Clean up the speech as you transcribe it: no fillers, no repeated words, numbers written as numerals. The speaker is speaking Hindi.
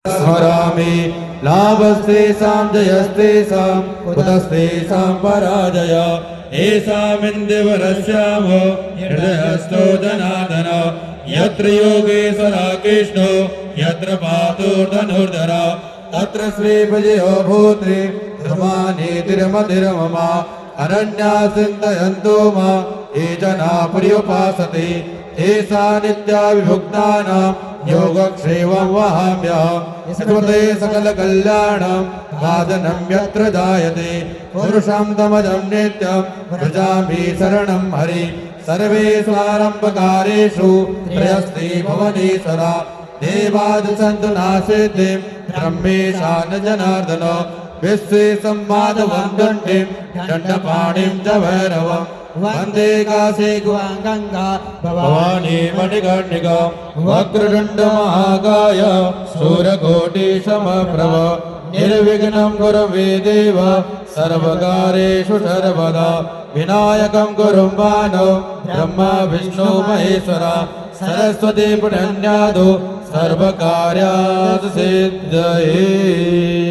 स्मरामि लाभस्तेषां जयस्तेषां कुतस्तेषां पराजय येषामिन्द्रवरस्यामो हृदयस्थो जनार्दन यत्र योगेश्वरा कृष्णो यत्र पातो धनुर्धर तत्र श्रीविजयो भूत्रि धर्मानीतिर्मतिर्मम अरण्यासिन्दयन्तो मा ये जना पर्युपासते तेषा नित्या विभुक्तानां योगक्षेमं वहाम्यहं यस्मते सकलकल्याणं साधनं यत्र जायते पुरुषं तमजं नित्यं व्रजामि शरणं हरि सर्वेष्वारम्भकारेषु त्रयस्ते भुवनेश्वरा देवादिसन्तु नासिद्धिं ब्रह्मेशा न जनार्दन विश्वे सम्माधवं दण्डिं दण्डपाणिं च भैरवम् वन्दे काशी गंगा भवानी मणिकर्णिका वक्रतुण्ड महाकाय सूर्यकोटि समप्रभ निर्विघ्नं कुरु मे देव सर्वकारेषु सर्वदा विनायकं कुरु मानव ब्रह्मा विष्णु महेश्वरा सरस्वती प्रणन्यादो सर्वकार्यात् सिद्धये।